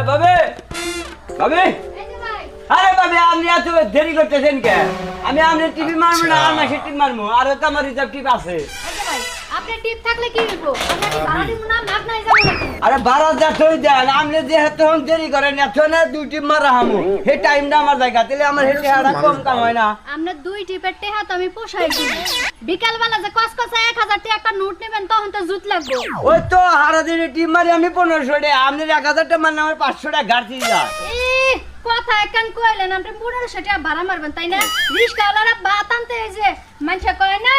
বাবে বাবে আরে বাবে আপনি এত দেরি করতেছেন কেন? আমি আপনার টিভি মারবো না আর মাসে টিপ মারবো আর তো আমার রিজার্ভ টিপ আছে। আপনি টিপ থাকলে কি হইব? আমরা কি ভাড়া দিব না মাপ নাই যাব নাকি? আরে 12,000 দেন আপনি যে তখন দেরি করেন এখন দুই টিপ মারা হামু হে টাইমটা আমার জায়গা তাহলে আমার হেঁটে হাঁটা কম কাম হয় না। আমরা দুই টিপের টেহা তো আমি পোষাই দিই। বিকাল বেলা যে কসকসে 1000 টাকা একটা নোট নেবেন তখন তো জুত লাগবে। ওই তো হারা দিনে টিপ মারি আমি 1500 টাকা আপনি 1000 টাকা মানে আমার 500 টাকা ঘাটতি যা। কথা একখান কইলেন আপনি 1500 টাকা ভাড়া মারবেন তাই না? রিস্কাওয়ালারা বাত আনতে এই যে মানুষে কয় না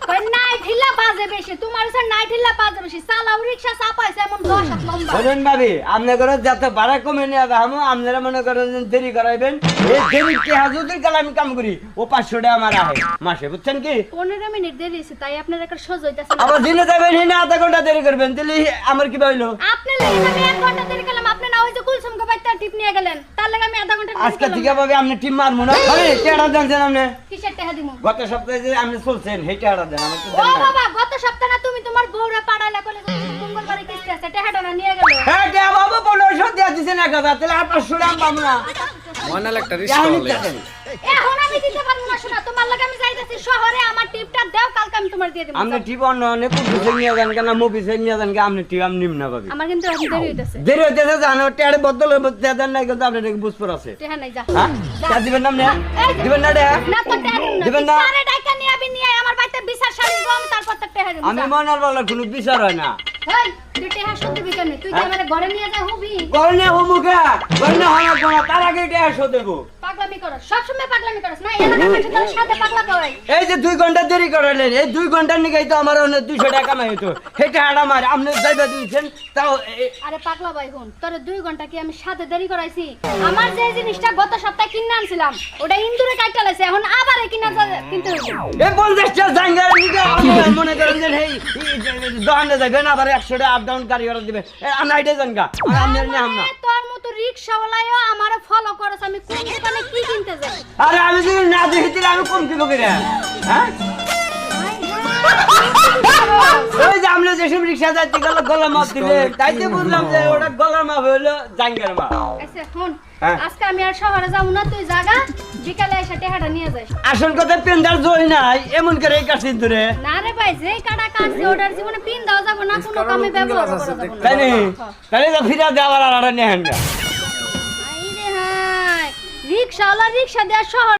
কয় নাই ঢিলা বাজে বেশি তোমার স্যার নাই ঢিলা বাজে বেশি চালাও রিকশা চাপাইছে এমন 10 হাত লম্বা। বলেন ভাবি আপনি করে যত ভাড়া কমে নিয়ে যাবো আপনারা মনে করেন দেরি করাইবেন এই দেরি কে হাজুদের কাল আমি কাম করি ও 500 টাকা আমার আহে মাসে বুঝছেন কি? 15 মিনিট দেরি হইছে তাই আপনার একটা সহজ হইতাছে না। আবার দিনে যাবেন না আধা ঘন্টা দেরি করবেন তাহলে আমার কি হইলো? আপনি লাগি আমি 1 ঘন্টা দেরি করলাম আপনি না ওই যে কুলসুমকে বাইতে টিপ নিয়ে গেলেন তার লাগি আমি আধা ঘন্টা দেরি আজকে করলাম। থেকে ভাবে আপনি টিম মারবো না আরে কেডা জানছেন আপনি? কিসের টাকা দিমু? গত সপ্তাহে যে আপনি চলছেন হেই টাকাটা দেন আমি তো ও জানি না। বাবা গত সপ্তাহে না তুমি তোমার বউরে পাড়াইলা কইলে মঙ্গলবারে কিস্তি আছে টাকাটা না নিয়ে গেল। হ্যাঁ কে বাবা 1500 দিয়া দিছেন 1000 তাহলে আর 500 টাকা পাবো না। মনাল একটা রিস্কা হলে এখন আমি দিতে পারবো না শোনা তোমার লাগে আমি যাইতাছি শহরে আমার টিপটা দাও কালকে আমি তোমার দিয়ে দেব। আপনি টিপ অন্য অনেক পুলিশে নিয়ে যান কেন মুভিসে নিয়ে যান কেন আপনি টিপ আমি নিম না ভাবি। আমার কিন্তু এখন দেরি হইতাছে। দেরি হইতেছে জানো টেড়ে বদলে দেন না কিন্তু আপনি দেখি বুঝপর আছে। টাকা নাই যা। হ্যাঁ তা দিবেন না আপনি? দিবেন না রে? না তো টাকা দিবেন না? আরে ডাইকা নিয়ে আবি নিয়ে আমার বাইতে বিচার শাড়ি গম তারপর তো টাকা দেব। আমি মনার বলার কোনো বিচার হয় না। এই তুই টাকা সত্যি বিকার নেই তুই যে আমার ঘরে নিয়ে যা হবি করনে হুমুকে করনে হয় না তার আগে টাকা শো দেবো। পাগলামি করস সব সময় পাগলামি করস না এলাকা মানুষ তোর সাথে পাগলা কয়। এই যে 2 ঘন্টা দেরি করালেন এই 2 ঘন্টার নিকেই তো আমার অনেক 200 টাকা কামাই হতো হেটা হাড়া মার আপনি যাইবা দিয়েছেন তাও আরে পাগলা ভাই হুন তোরে 2 ঘন্টা কি আমি সাথে দেরি করাইছি? আমার যে জিনিসটা গত সপ্তাহে কিনে আনছিলাম ওটা ইন্দুরে কাইটা লাইছে এখন আবার কিনা কিনতে হইছে। এই 50 টা জাঙ্গার নিকে আপনি মনে করেন যে এই দোকানে যাবেন আবার 100 টাকা আপ ডাউন গাড়ি ভাড়া দিবেন আমি আইডে জানগা আর আপনি না আমরা তোর মতো রিকশাওয়ালাও আমারে ফলো করছ আমি কোন দোকানে কি কিনতে যাই। আরে আমি যদি না দেখি তাহলে আমি কম কি করে হ্যাঁ ওই যে আমরা যেসব রিক্সা যাচ্ছি গলা মাপ দিলে তাই তো বুঝলাম যে ওটা গলার মাপ হলো জাঙ্গার মাপ। আচ্ছা শুন হ্যাঁ। আজকে আমি আর শহরে যাব না তুই জাগা বিকালে এসে টাকাটা নিয়ে যাস। আসল কথা পেন্দার জয় নাই এমন করে এই কাছে ধরে না রে ভাই যে কাটা কাটছে ওটার জীবনে পিন দাও যাব না কোনো কামে ব্যবহার করা যাবে না। তাই নি তাহলে তো ফিরে দেওয়ার আর নেন আইরে হাই রিকশাওয়ালা রিকশা দেয়া শহর